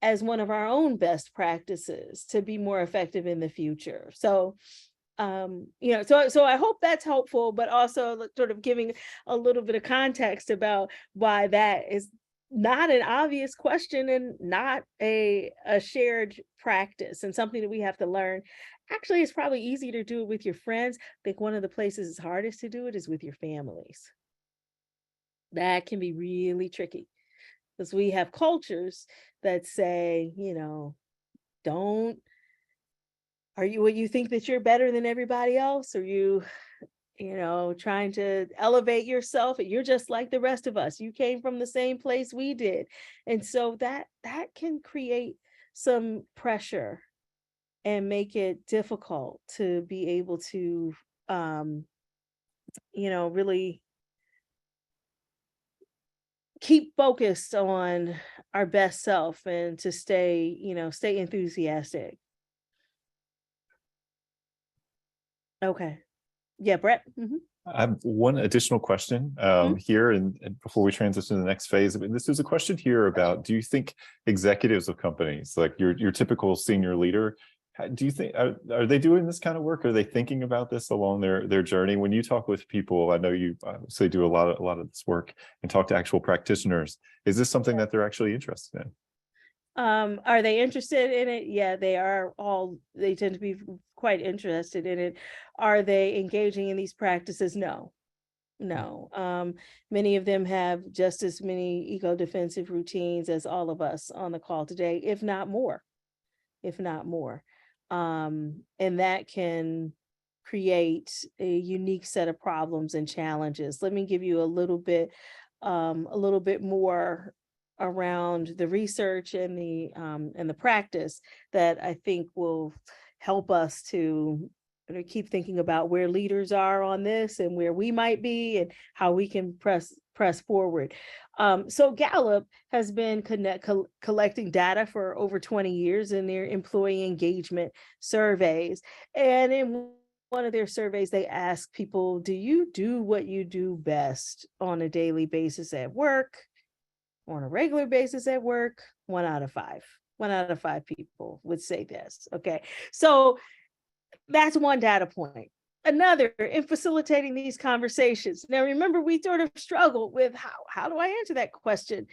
as one of our own best practices to be more effective in the future. So So I hope that's helpful, but also sort of giving a little bit of context about why that is not an obvious question and not a shared practice and something that we have to learn. Actually, it's probably easy to do it with your friends. I think one of the places it's hardest to do it is with your families. That can be really tricky because we have cultures that say, don't, are you, what, you think that you're better than everybody else? Are you, trying to elevate yourself? You're just like the rest of us. You came from the same place we did. And so that can create some pressure and make it difficult to be able to, really keep focused on our best self and to stay enthusiastic. Okay. Yeah, Brett. I have one additional question here, and before we transition to the next phase. I mean, this is a question here about: do you think executives of companies, like your typical senior leader, do you think are they doing this kind of work? Are they thinking about this along their journey? When you talk with people, I know you say do a lot of this work and talk to actual practitioners. Is this something that they're actually interested in? Are they interested in it? Yeah, they tend to be quite interested in it. Are they engaging in these practices? No. Many of them have just as many ego defensive routines as all of us on the call today, if not more. And that can create a unique set of problems and challenges. Let me give you a little bit more around the research and the practice that I think will help us to keep thinking about where leaders are on this and where we might be and how we can press forward. So Gallup has been collecting data for over 20 years in their employee engagement surveys. And in one of their surveys, they ask people, do you do what you do best on a daily basis at work, on a regular basis at work? 1 out of 5. 1 out of 5 people would say this. Okay. So that's one data point. Another, in facilitating these conversations. Now, remember, we sort of struggled with how do I answer that question?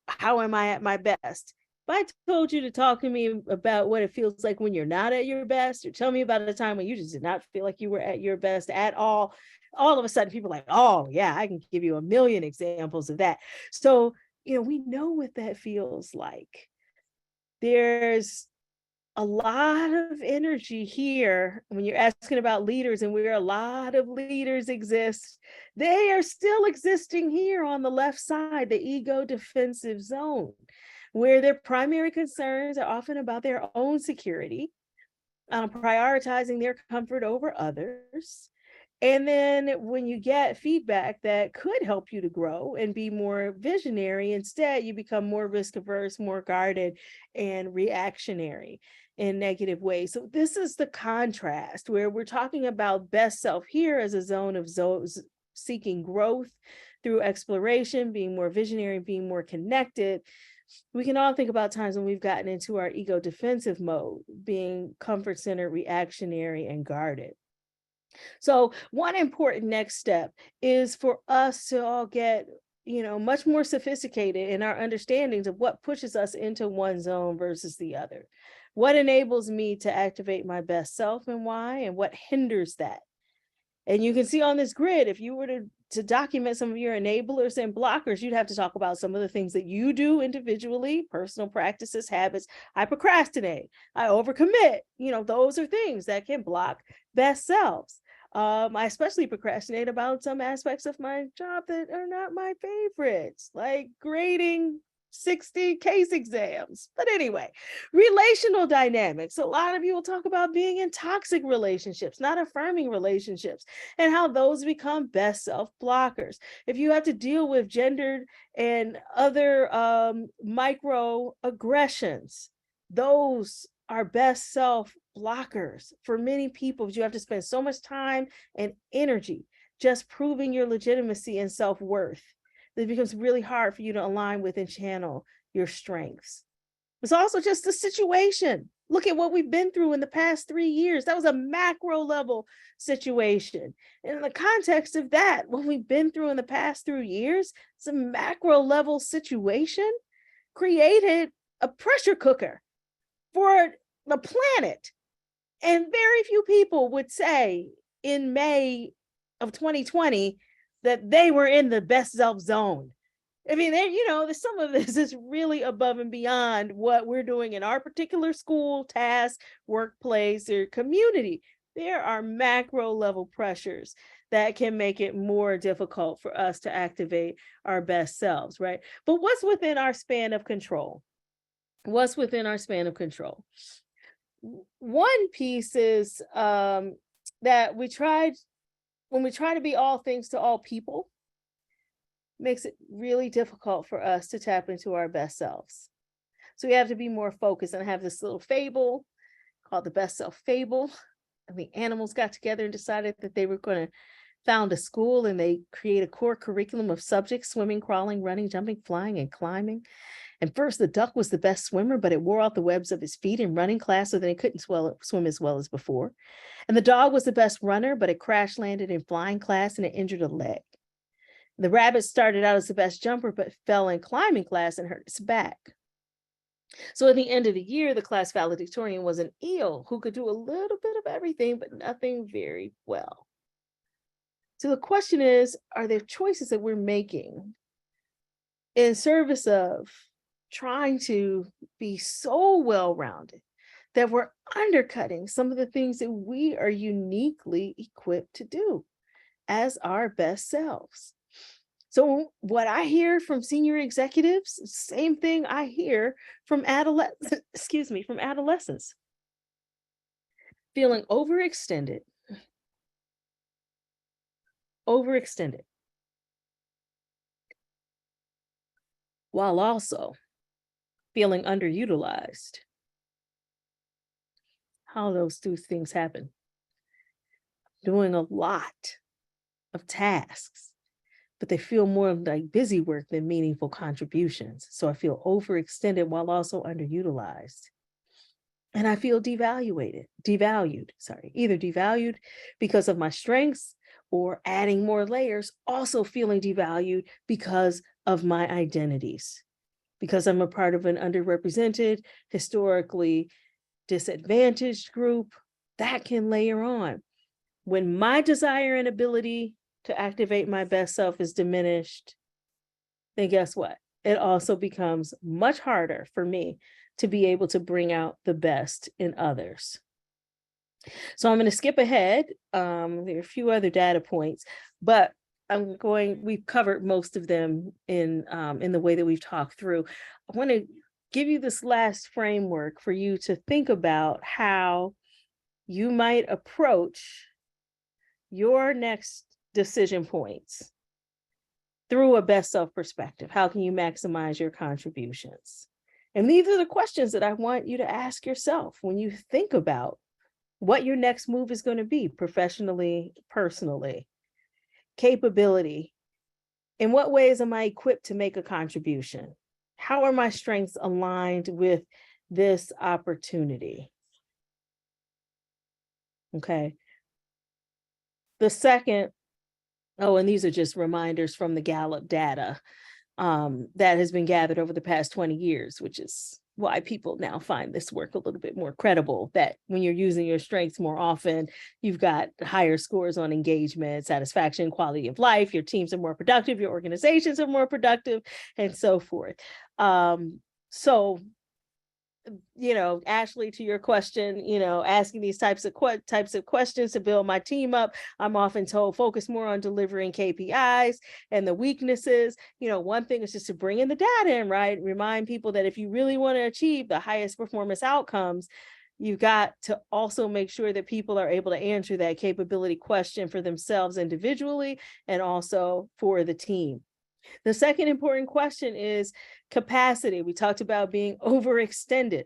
How am I at my best? If I told you to talk to me about what it feels like when you're not at your best, or tell me about a time when you just did not feel like you were at your best at all of a sudden people are like, oh yeah, I can give you a million examples of that. So, we know what that feels like. There's a lot of energy here when you're asking about leaders and where a lot of leaders exist. They are still existing here on the left side, the ego defensive zone, where their primary concerns are often about their own security, prioritizing their comfort over others. And then when you get feedback that could help you to grow and be more visionary, instead you become more risk averse, more guarded, and reactionary in negative ways. So this is the contrast where we're talking about best self here as a zone of seeking growth through exploration, being more visionary, being more connected. We can all think about times when we've gotten into our ego defensive mode, being comfort centered, reactionary, and guarded. So one important next step is for us to all get, much more sophisticated in our understandings of what pushes us into one zone versus the other. What enables me to activate my best self and why, and what hinders that? And you can see on this grid, if you were to document some of your enablers and blockers, you'd have to talk about some of the things that you do individually, personal practices, habits. I procrastinate, I overcommit. Those are things that can block best selves. I especially procrastinate about some aspects of my job that are not my favorites, like grading 60 case exams. But anyway, relational dynamics. A lot of you will talk about being in toxic relationships, not affirming relationships, and how those become best self blockers. If you have to deal with gendered and other microaggressions, those are best self blockers for many people. You have to spend so much time and energy just proving your legitimacy and self-worth that it becomes really hard for you to align with and channel your strengths. It's also just the situation. Look at what we've been through in the past 3 years. That was a macro level situation. And in the context of that, what we've been through in the past 3 years, it's a macro level situation, created a pressure cooker for the planet. And very few people would say in May of 2020 that they were in the best self zone. I mean, some of this is really above and beyond what we're doing in our particular school, task, workplace, or community. There are macro level pressures that can make it more difficult for us to activate our best selves, right? But what's within our span of control? What's within our span of control? One piece is that when we try to be all things to all people, makes it really difficult for us to tap into our best selves. So we have to be more focused, and I have this little fable called the best self fable. And the animals got together and decided that they were going to found a school, and they create a core curriculum of subjects: swimming, crawling, running, jumping, flying, and climbing. And first, the duck was the best swimmer, but it wore out the webs of his feet in running class, so that he couldn't swim as well as before. And the dog was the best runner, but it crash landed in flying class and it injured a leg. The rabbit started out as the best jumper, but fell in climbing class and hurt its back. So at the end of the year, the class valedictorian was an eel who could do a little bit of everything, but nothing very well. So the question is, are there choices that we're making in service of trying to be so well-rounded that we're undercutting some of the things that we are uniquely equipped to do as our best selves? So what I hear from senior executives, same thing I hear from adolescents. Feeling overextended, while also feeling underutilized. How those two things happen? Doing a lot of tasks, but they feel more like busy work than meaningful contributions. So I feel overextended while also underutilized. And I feel either devalued because of my strengths, or adding more layers, also feeling devalued because of my identities, because I'm a part of an underrepresented, historically disadvantaged group. That can layer on. When my desire and ability to activate my best self is diminished, then guess what? It also becomes much harder for me to be able to bring out the best in others. So I'm going to skip ahead. There are a few other data points, but we've covered most of them in the way that we've talked through. I want to give you this last framework for you to think about how you might approach your next decision points through a best self perspective. How can you maximize your contributions? And these are the questions that I want you to ask yourself when you think about what your next move is going to be professionally, personally. Capability. In what ways am I equipped to make a contribution? How are my strengths aligned with this opportunity? Okay. The second, and these are just reminders from the Gallup data that has been gathered over the past 20 years, which is why people now find this work a little bit more credible, that when you're using your strengths more often, you've got higher scores on engagement, satisfaction, quality of life, your teams are more productive, your organizations are more productive, and so forth. Ashley, to your question, asking these types of questions to build my team up, I'm often told focus more on delivering KPIs and the weaknesses. One thing is just to bring in the data in, right? Remind people that if you really want to achieve the highest performance outcomes, you've got to also make sure that people are able to answer that capability question for themselves individually and also for the team. The second important question is capacity. We talked about being overextended.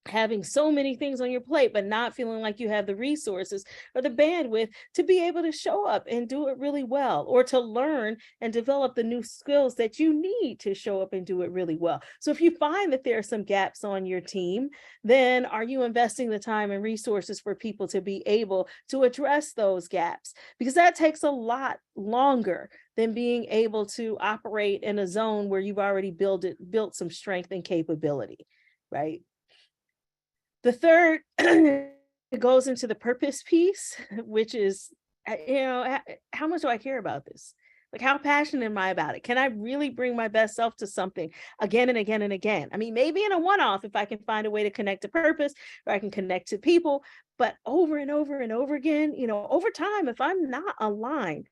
having so many things on your plate, but not feeling like you have the resources or the bandwidth to be able to show up and do it really well, or to learn and develop the new skills that you need to show up and do it really well. So if you find that there are some gaps on your team, then are you investing the time and resources for people to be able to address those gaps? Because that takes a lot longer than being able to operate in a zone where you've already built some strength and capability, right? The third goes into the purpose piece, which is, how much do I care about this? Like, how passionate am I about it? Can I really bring my best self to something again and again and again? I mean, maybe in a one-off, if I can find a way to connect to purpose, or I can connect to people, but over and over and over again, over time, if I'm not aligned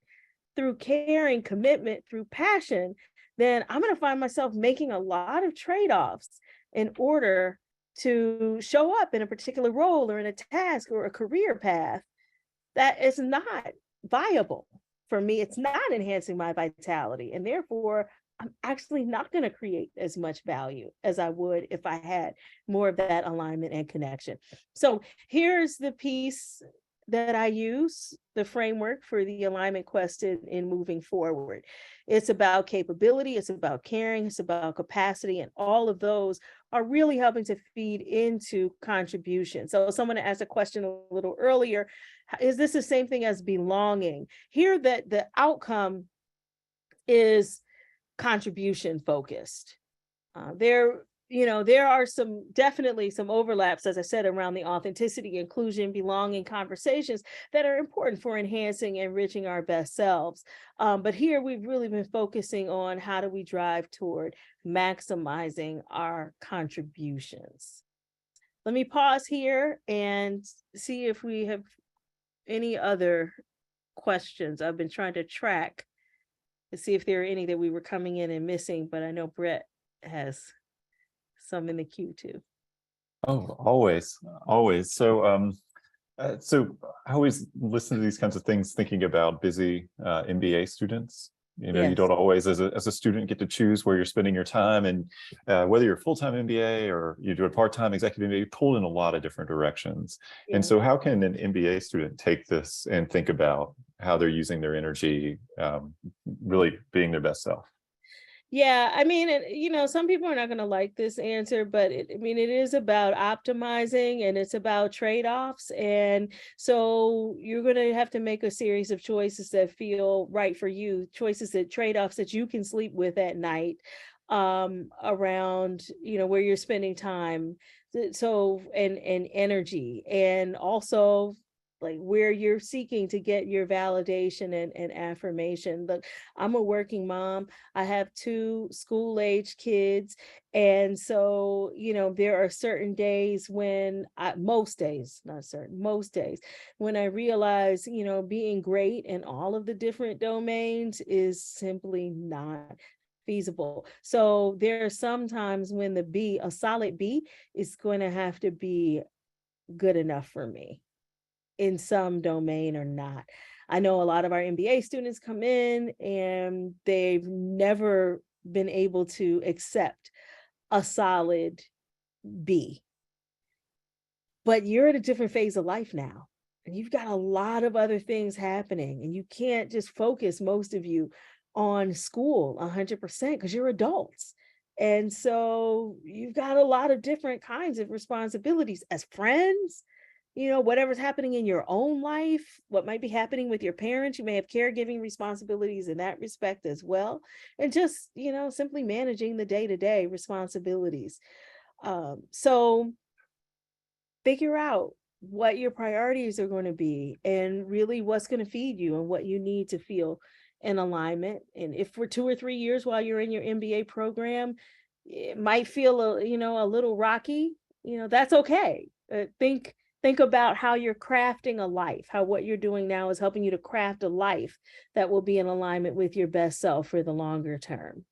through caring, commitment, through passion, then I'm going to find myself making a lot of trade-offs in order to show up in a particular role or in a task or a career path that is not viable for me. It's not enhancing my vitality. And therefore, I'm actually not going to create as much value as I would if I had more of that alignment and connection. So here's the piece that I use, the framework for the alignment question in moving forward. It's about capability, it's about caring, it's about capacity, and all of those are really helping to feed into contribution. So someone asked a question a little earlier, is this the same thing as belonging? Here, that the outcome is contribution focused. There are definitely some overlaps, as I said, around the authenticity, inclusion, belonging conversations that are important for enhancing and enriching our best selves. But here we've really been focusing on how do we drive toward maximizing our contributions. Let me pause here and see if we have any other questions. I've been trying to track to see if there are any that we were coming in and missing, but I know Brett has some in the queue too. Oh, always. So I always listen to these kinds of things thinking about busy MBA students. You Yes. don't always, as a student, get to choose where you're spending your time, and whether you're a full-time MBA or you do a part-time executive MBA, you're pulled in a lot of different directions. Yeah. And so how can an MBA student take this and think about how they're using their energy, really being their best self? Yeah, I mean, some people are not going to like this answer, but it is about optimizing and it's about trade-offs. And so you're going to have to make a series of choices that feel right for you, trade-offs that you can sleep with at night, around, where you're spending time. So, and energy, and also like where you're seeking to get your validation and affirmation. Look, I'm a working mom. I have 2 school-age kids. And so, there are certain days when most days, when I realize, being great in all of the different domains is simply not feasible. So there are some times when a solid B is going to have to be good enough for me in some domain or not. I know a lot of our MBA students come in and they've never been able to accept a solid B. But you're at a different phase of life now, and you've got a lot of other things happening, and you can't just focus, most of you, on school 100% because you're adults. And so you've got a lot of different kinds of responsibilities as friends, whatever's happening in your own life, what might be happening with your parents. You may have caregiving responsibilities in that respect as well. And just, simply managing the day-to-day responsibilities. So figure out what your priorities are going to be and really what's going to feed you and what you need to feel in alignment. And if for 2 or 3 years while you're in your MBA program, it might feel a little rocky, that's okay. Think about how you're crafting a life, how what you're doing now is helping you to craft a life that will be in alignment with your best self for the longer term.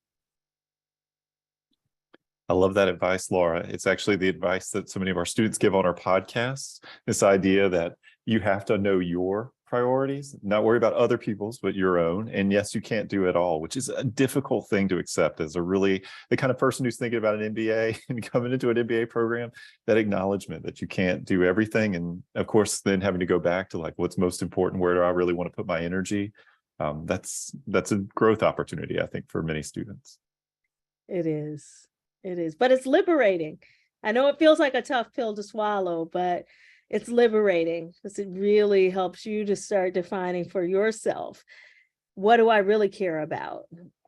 I love that advice, Laura. It's actually the advice that so many of our students give on our podcasts. This idea that you have to know your priorities, not worry about other people's, but your own. And yes, you can't do it all, which is a difficult thing to accept as the kind of person who's thinking about an MBA and coming into an MBA program, that acknowledgement that you can't do everything. And of course, then having to go back to like, what's most important? Where do I really want to put my energy? That's a growth opportunity, I think, for many students. It is. It is. But it's liberating. I know it feels like a tough pill to swallow, but it's liberating because it really helps you to start defining for yourself, what do I really care about?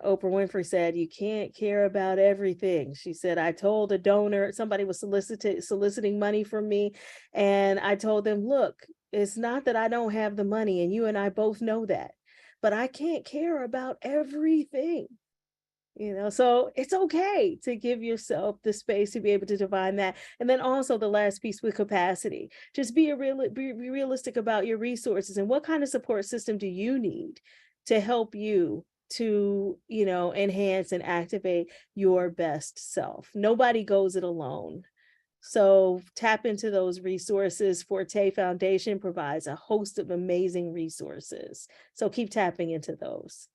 Oprah Winfrey said, you can't care about everything. She said, I told a donor, somebody was soliciting money from me. And I told them, look, it's not that I don't have the money, and you and I both know that, but I can't care about everything. So it's okay to give yourself the space to be able to define that. And then also the last piece with capacity, just be realistic about your resources and what kind of support system do you need to help you to, enhance and activate your best self. Nobody goes it alone. So tap into those resources. Forte Foundation provides a host of amazing resources. So keep tapping into those.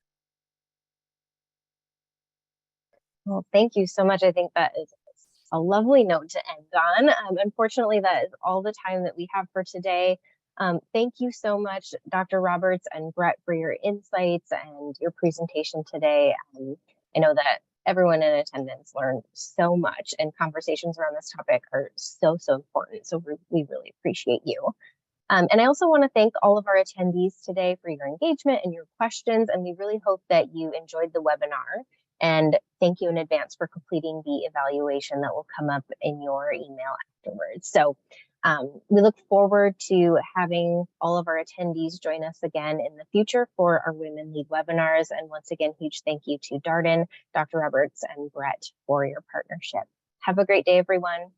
Well, thank you so much. I think that is a lovely note to end on. Unfortunately, that is all the time that we have for today. Thank you so much, Dr. Roberts and Brett, for your insights and your presentation today. I know that everyone in attendance learned so much, and conversations around this topic are so important. So we really appreciate you. And I also want to thank all of our attendees today for your engagement and your questions. And we really hope that you enjoyed the webinar. And thank you in advance for completing the evaluation that will come up in your email afterwards. So we look forward to having all of our attendees join us again in the future for our Women Lead webinars. And once again, huge thank you to Darden, Dr. Roberts, and Brett for your partnership. Have a great day, everyone.